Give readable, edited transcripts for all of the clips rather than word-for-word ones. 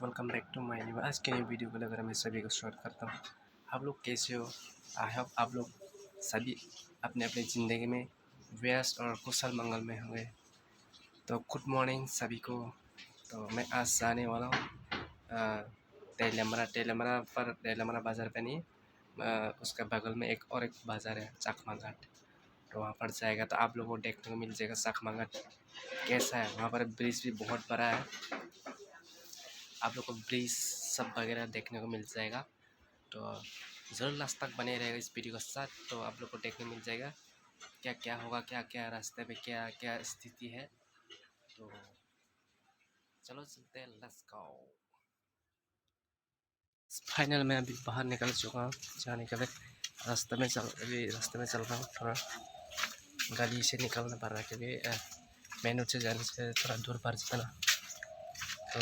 Welcome back to my new आज के new video को लेकर मैं सभी को स्वागत करता हूँ। आप लोग कैसे हो? आई होप आप लोग सभी अपने अपने ज़िंदगी में व्यस्त और कुशल मंगल में होंगे। तो गुड मॉर्निंग सभी को। तो मैं आज जाने वाला हूँ तेलमरा बाज़ार पे नहीं, उसके बगल में एक बाज़ार है चकमा घाट। तो वहाँ पर जाएगा तो आप लोगों को देखने को मिल जाएगा चकमा घाट कैसा है। वहाँ पर ब्रिज भी बहुत बड़ा है, आप लोग को ब्रिज सब वगैरह देखने को मिल जाएगा। तो ज़रूर लास्ट तक बने रहेगा इस वीडियो के साथ, तो आप लोग को देखने मिल जाएगा क्या क्या होगा, क्या क्या रास्ते पे क्या क्या स्थिति है। तो चलो चलते हैं, लेट्स गो। फाइनल में अभी बाहर निकल चुका हूँ जाने के लिए। रास्ते में चल रहा हूँ, थोड़ा गली से निकलना पड़ रहा है क्योंकि मेन रोड से जाने से थोड़ा दूर पड़ जाता ना, तो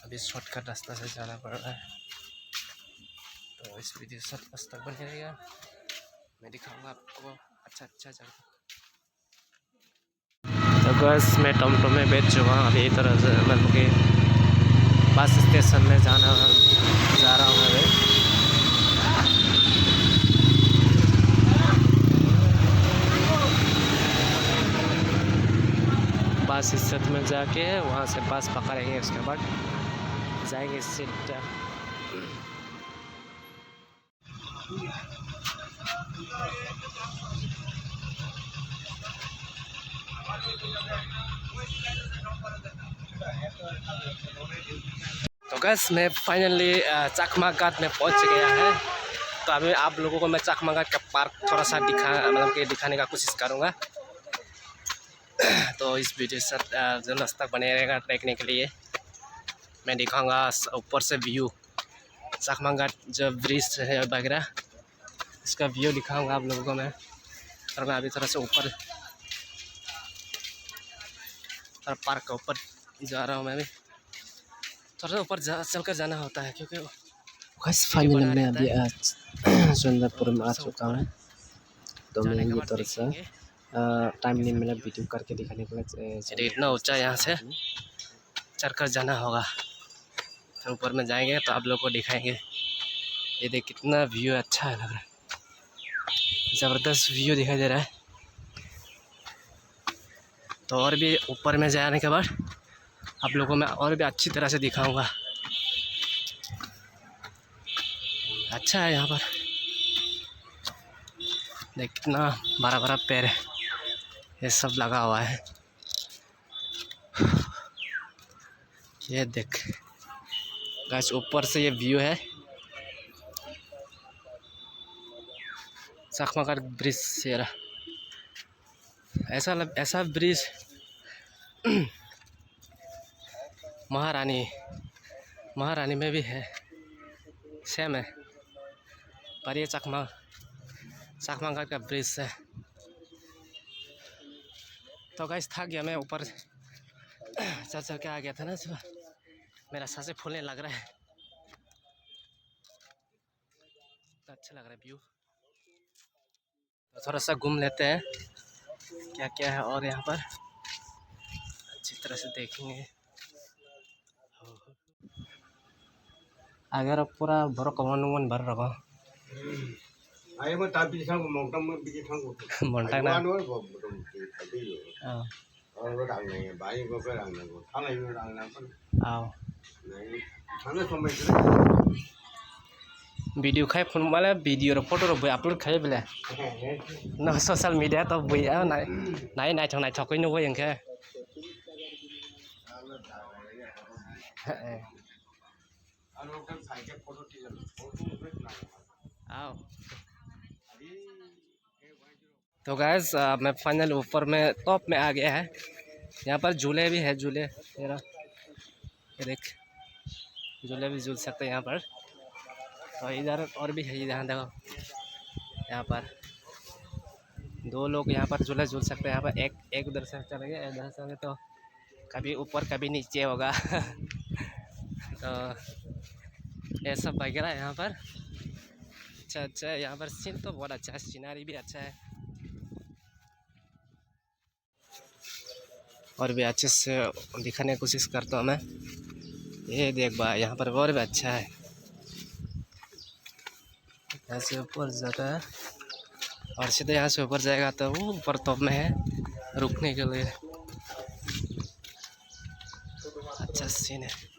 अभी शॉर्टकट रास्ता से जाना पड़ रहा है। तो इस वीडियो सब बस तक बने रहेगा, मैं दिखाऊंगा आपको अच्छा जगह। तो बस मैं टमटम में बैठ चुका हूँ अभी तरह से, मतलब कि बस स्टेशन में जा रहा हूँ मैं। बस स्टेशन में जाके वहाँ से बस पकड़ेंगे, उसके बाद जाएंगे सीधा। तो गैस मैं फाइनली चकमा घाट में पहुंच गया है। तो अभी आप लोगों को मैं चकमा घाट का पार्क थोड़ा सा दिखाने का कोशिश करूंगा। तो इस वीडियो से जो लास्ट तक बने रहेगा देखने के लिए। मैं दिखाऊंगा ऊपर से व्यू, चकमा घाट जो ब्रिज है वगैरह, इसका व्यू दिखाऊंगा आप लोगों को मैं। और मैं अभी थोड़ा सा ऊपर और पार्क के ऊपर जा रहा हूँ। मैं भी थोड़ा ऊपर चलकर जाना होता है क्योंकि फाइनली मैं अभी आज सुंदरपुर में आ चुका हूँ। तो मैं ये थोड़ा सा टाइम नहीं मिला वीडियो करके दिखाने के लिए। इतना ऊंचा यहाँ से चढ़कर जाना होगा, तो ऊपर में जाएंगे तो आप लोग को दिखाएंगे। ये देख कितना व्यू अच्छा है, लग रहा है ज़बरदस्त व्यू दिखाई दे रहा है। तो और भी ऊपर में जाने के बाद आप लोगों को मैं और भी अच्छी तरह से दिखाऊंगा। अच्छा है यहाँ पर, देख कितना बड़ा बड़ा पेड़ है, ये सब लगा हुआ है। ये देख गाइस ऊपर से ये व्यू है चकमा घाट ब्रिज से। ऐसा ब्रिज महारानी में भी है, सेम है, पर ये चकमा घाट का ब्रिज है। तो गाइस थक गया मैं, ऊपर चल के आ गया था ना, मेरा सांसें फूलने लग रहा है। तो अच्छा लग रहा है व्यू। तो थोड़ा सा घूम लेते हैं क्या क्या है और यहाँ पर अच्छी तरह से देखेंगे। अगर पूरा भरो कमान भर रखो आये में तापी सांगो मोंटा में बिजी सांगो मोंटा ना और वो डांग नहीं भाई को कर डांग नहीं थाना ही डांग ना आओ नहीं हमें समय से वीडियो खाए फोन वाला वीडियो रो फोटो रो अपलोड खाए बेले न सोशल मीडिया तो बुया नाय थकई नो यंखे आओ तो गाइस मैं फाइनल ऊपर में टॉप में आ गया है। यहाँ पर झूले भी है, झूले मेरा ये देख झूले भी झूल सकते हैं यहाँ पर। तो इधर और भी है, यहाँ देखो यहाँ पर 2 लोग यहाँ पर झूले झूल सकते हैं। यहाँ पर एक उधर से चले गए, इधर से तो कभी ऊपर कभी नीचे होगा तो ये सब वगैरह है यहाँ पर। अच्छा यहाँ पर सीन तो बहुत अच्छा है, सीनरी भी अच्छा है और भी अच्छे से दिखाने की कोशिश करता हूँ मैं। ये देख भाई यहाँ पर और भी अच्छा है, ऐसे ऊपर जाता है और सीधे यहाँ से ऊपर जाएगा तो वो ऊपर टॉप में है रुकने के लिए। अच्छा सीन है।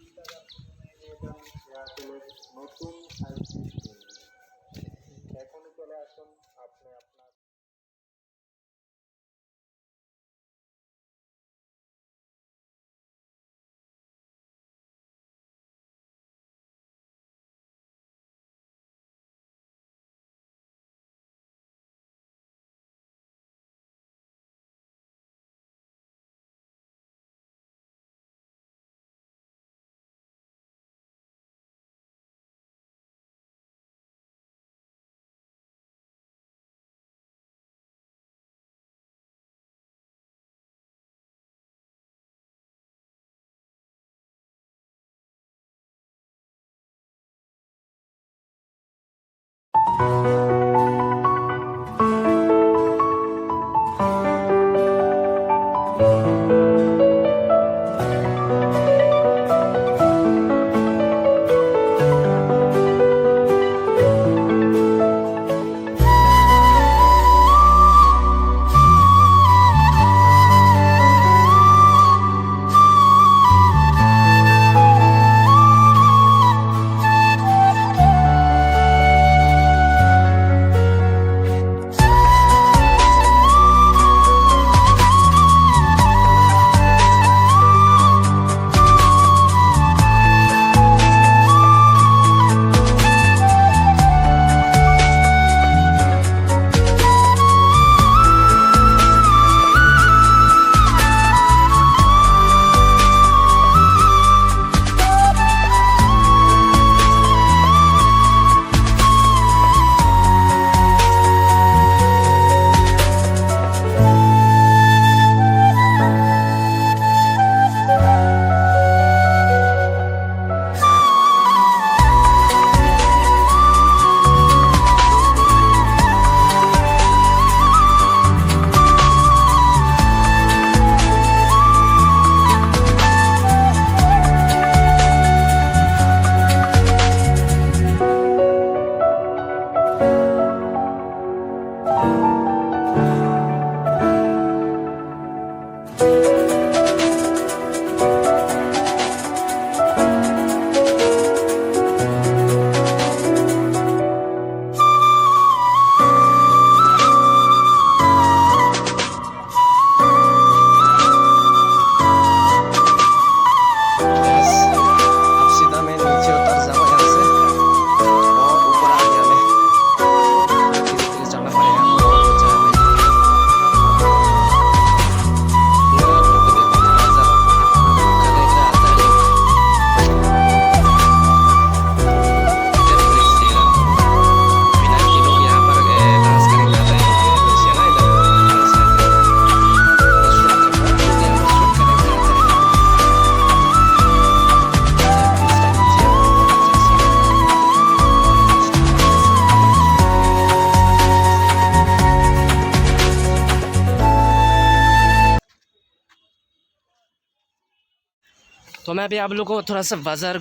तो मैं अभी आप लोगों को थोड़ा सा बाज़ार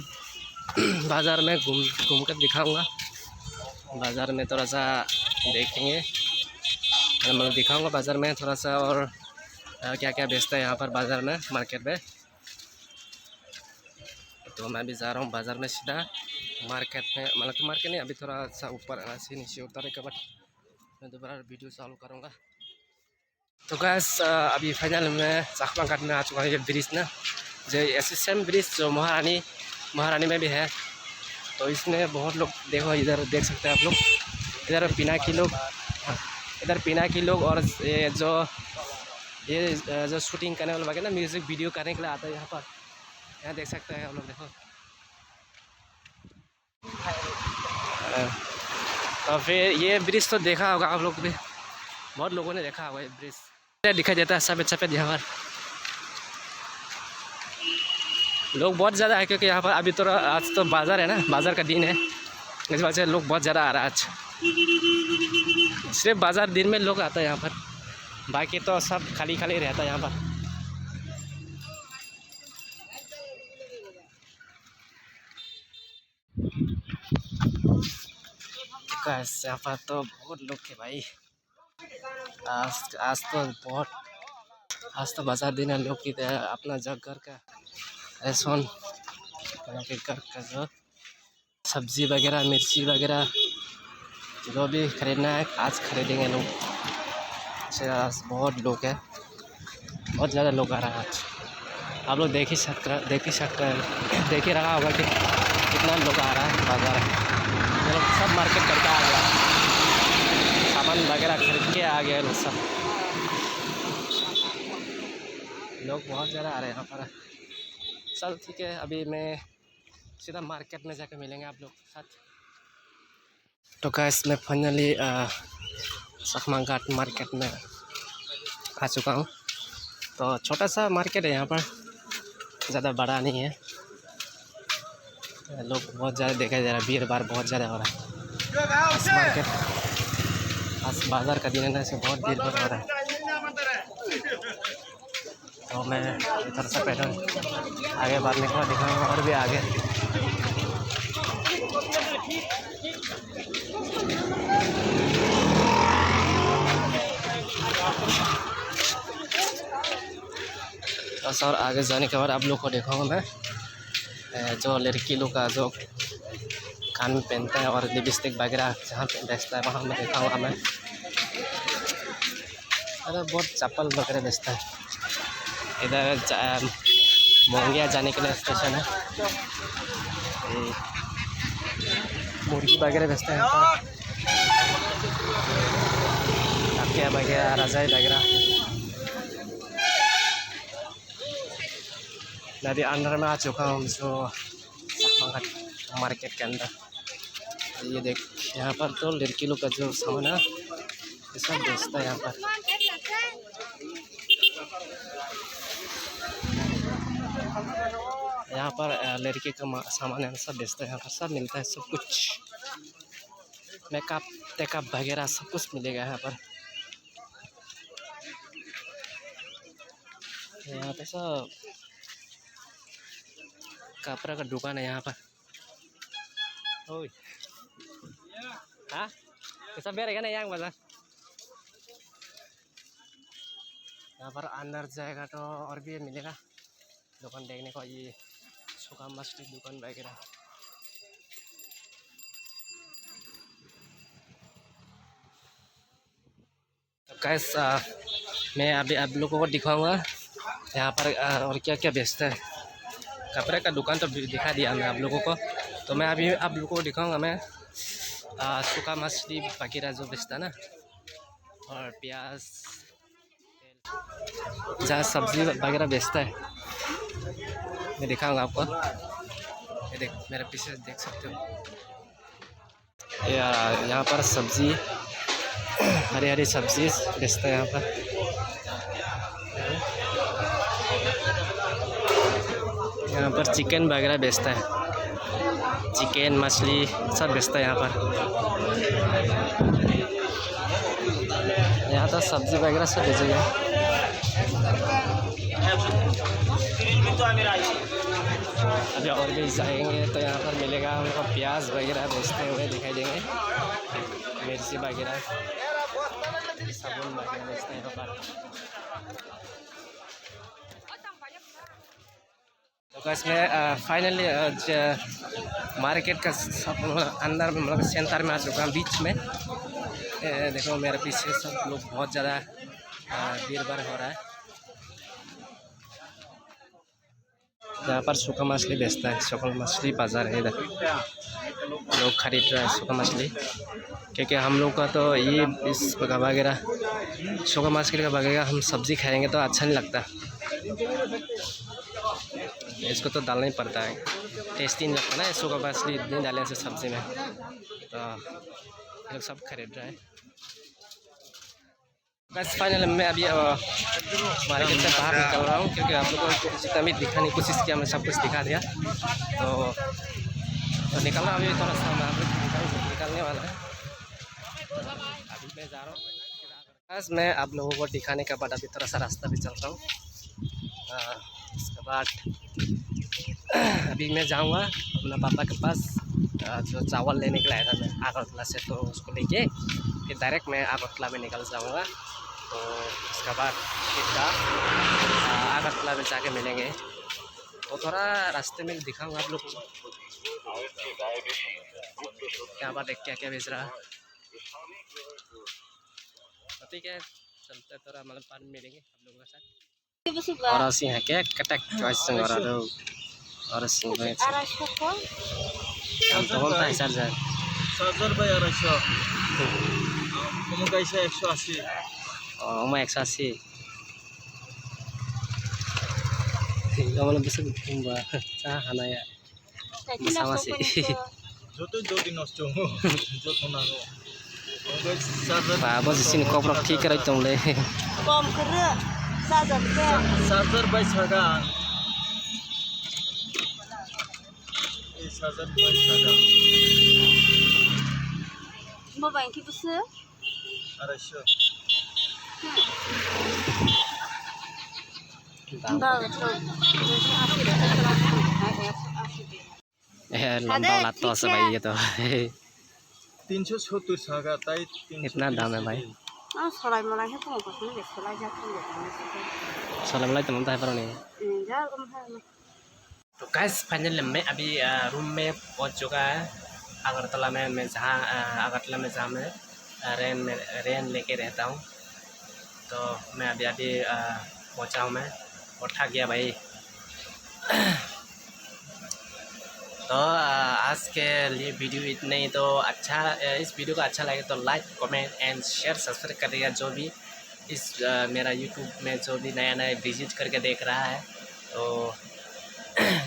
में घूम कर दिखाऊंगा। बाज़ार में थोड़ा सा देखेंगे, मैं दिखाऊंगा बाज़ार में थोड़ा सा और क्या क्या बेचता है यहाँ पर बाज़ार में, मार्केट में। तो मैं भी जा रहा हूँ बाज़ार में सीधा मार्केट में, मतलब कि मार्केट नहीं, अभी थोड़ा सा ऊपर से नीचे उतर के बाद मैं दोबारा वीडियो चालू करूँगा। तो गैस अभी फाइनल में चकमा घाट में आ चुका है। ये ब्रिज ना, जो ऐसे सेम ब्रिज जो महारानी में भी है। तो इसमें बहुत लोग, देखो इधर देख सकते हैं आप लोग, इधर पिनाकी लोग, इधर पिनाकी लोग, और ये जो शूटिंग करने वाले वगैरह ना, म्यूज़िक वीडियो करने के लिए आता है यहाँ पर। यहाँ देख सकते हैं आप लोग, देखो। तो फिर ये ब्रिज तो देखा होगा आप लोग भी, बहुत लोगों ने देखा होगा ये ब्रिज। दिखाई देता है सफ़ेद सफ़ेद यहाँ पर। लोग बहुत ज़्यादा है क्योंकि यहाँ पर अभी तो आज तो बाज़ार है ना, बाज़ार का दिन है, इस वजह से लोग बहुत ज़्यादा आ रहा है आज। सिर्फ बाज़ार दिन में लोग आता है यहाँ पर, बाकी तो सब खाली खाली रहता है यहाँ पर। यहाँ पर तो बहुत लोग थे भाई। आज तो बाज़ार दिन है। लोग की अपना जग घर का रेशन, के घर का जो सब्जी वगैरह, मिर्ची वगैरह जो भी खरीदना है आज खरीदेंगे लोग। आज बहुत लोग है, बहुत ज़्यादा लोग आ रहा है आज। आप लोग देख ही सकते हैं, देख ही रहा होगा कि कितना लोग आ रहा है बाज़ार। लोग सब मार्केट करके आ गया, सामान वगैरह खरीद के आ गए लोग सब। लोग बहुत ज़्यादा आ रहे हैं यहाँ पर। चल ठीक है, अभी मैं सीधा मार्केट में जाकर मिलेंगे आप लोग के साथ। तो गाइस मैं फाइनली चकमा घाट मार्केट में आ चुका हूँ। तो छोटा सा मार्केट है यहाँ पर, ज़्यादा बड़ा नहीं है। लोग बहुत ज़्यादा देखा जा रहा है, भीड़ भाड़ बहुत ज़्यादा हो रहा है इस मार्केट। आज बाज़ार का दिन है ना, इसे बहुत भीड़ भाड़ हो रहा है। तो मैं इधर से पैदल आगे बाहर निकला, दिखाऊंगा और भी आगे। बस और आगे जाने के बाद आप लोग को दिखाऊंगा मैं जो लड़की लोग का जो कान में पहनता है और लिपस्टिक वगैरह जहाँ पे बेचता है वहाँ मैं दिखाऊंगा मैं। अरे बहुत चप्पल वगैरह बेचता है इधर। मोंगिया जाने के लिए स्टेशन है। मुर्गी वगैरह बेचता है यहाँ पर, तकिया वगैरह, रजाई वगैरह। मैं अभी अंदर में आ चुका हूँ जो चकमा घाट मार्केट के अंदर। ये देख, यहाँ पर तो लड़की लोग का जो सामान है ये सब बेचता है यहाँ पर। यहाँ पर लड़के का सामान है सब बेचता है यहाँ पर, सब मिलता है, सब कुछ मेकअप टेकअप वगैरह सब कुछ मिलेगा यहाँ पर। यहाँ पे सब कपड़ा का दुकान है यहाँ पर। ओए हाँ, सब बेरेगा ना यहाँ बाजार। यहाँ पर अंदर जाएगा तो और भी मिलेगा दुकान देखने को, ये सूखा मछली दुकान वगैरह। तो कैसा मैं अभी आप लोगों को दिखाऊंगा यहाँ पर और क्या क्या बेचता है। कपड़े का दुकान तो दिखा दिया मैं आप लोगों को। तो मैं अभी आप लोगों को दिखाऊंगा मैं सूखा मछली वगैरह जो बेचता है ना, और प्याज, जहाँ सब्जी वगैरह बेचता है मैं दिखाऊंगा आपको। ये देख, मेरे पीछे देख सकते हो यहाँ पर सब्जी, हरी हरी सब्जी बेचता है यहाँ पर। यहाँ पर चिकन वगैरह बेचता है, चिकन मछली सब बेचता है यहाँ पर। यहाँ तो सब्जी वगैरह सब बेचेगा। अभी और भी जाएंगे तो यहाँ पर मिलेगा हमको प्याज वगैरह बेचते हुए दिखाई देंगे, मिर्ची वगैरह, साबुन वगैरह बेचते हैं यहाँ पर। तो बस मैं फाइनली मार्केट का अंदर में मतलब सेंटर में आ चुका हूँ, बीच में। देखो मेरे पीछे सब लोग बहुत ज़्यादा भीड़ भाड़ हो रहा है। यहाँ पर सूखा मछली बेचता है, सूखा मछली बाजार है इधर। लोग खरीद रहे हैं सूखा मछली, क्योंकि हम लोग का तो ये इस वगैरह सूखा मछली का वगैरह हम सब्जी खाएंगे तो अच्छा नहीं लगता, इसको तो डालना ही पड़ता है, टेस्टी नहीं लगता ना सूखा मछली नहीं डालने से सब्जी में। तो ये लोग सब खरीद रहे हैं। बस फाइनल मैं अभी मार्केट से बाहर निकल रहा हूँ, क्योंकि आप लोगों को जितना भी दिखाने की कोशिश किया, मैं सब कुछ दिखा दिया। तो निकल रहा हूँ अभी, थोड़ा सा निकलने वाला है। अभी मैं जा रहा हूँ, बस मैं आप लोगों को दिखाने के बाद अभी थोड़ा सा रास्ता भी चल रहा हूँ। उसके बाद अभी मैं जाऊँगा अपना पापा के पास, जो चावल लेने के लिए आया था मैं आगरतला से, तो उसको लेके फिर डायरेक्ट मैं आगरतला में निकल जाऊँगा। तो उसके बाद सीधा आगरतला में जाके मिलेंगे। तो थोड़ा रास्ते में दिखाऊंगा आप लोगों को यहाँ पर देख क्या बेच रहा है। तो ठीक है, चलते थोड़ा मतलब पानी मिलेंगे आप लोगों के साथ। और ऐसे हैं क्या कटक चॉइस और सिंह हम तो बोलता है सर जाए charger bye 250 kamu guys 180 oh mau eksasi nggak mau bisa mbak cah anak ya sama sih joto jodi nosto joto nago guys charger pak bos sini koprok ठीक रही तुम ले कम कर charger by saga ये charger by saga mobile की बस 250 लंबा लाता है भाई ये तो 370 saga ताई इतना दाम है भाई। हाँ सलाई मलाई है तुम पसंद है सलाई जाती है सलाम वालेकुम तुम ताई पर नहीं। जा कम है तो गाइस फाइनली मैं अभी रूम में पहुंच चुका है अगरतला में। मैं जहाँ अगरतला में जहाँ मैं रेन लेके रहता हूँ। तो मैं अभी पहुँचा हूँ मैं, और थक गया भाई। तो आज के लिए वीडियो इतना ही। तो अच्छा इस वीडियो को अच्छा लगे तो like comment and share subscribe करिएगा। जो भी इस मेरा यूट्यूब में जो भी नया नया विजिट करके देख रहा है, तो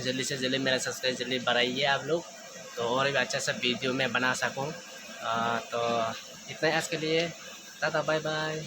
जल्दी से जल्दी मेरा सब्सक्राइब जल्दी बढ़ाइए आप लोग, तो और भी अच्छा सा वीडियो मैं बना सकूं। तो इतना ही आज के लिए, टाटा बाय बाय।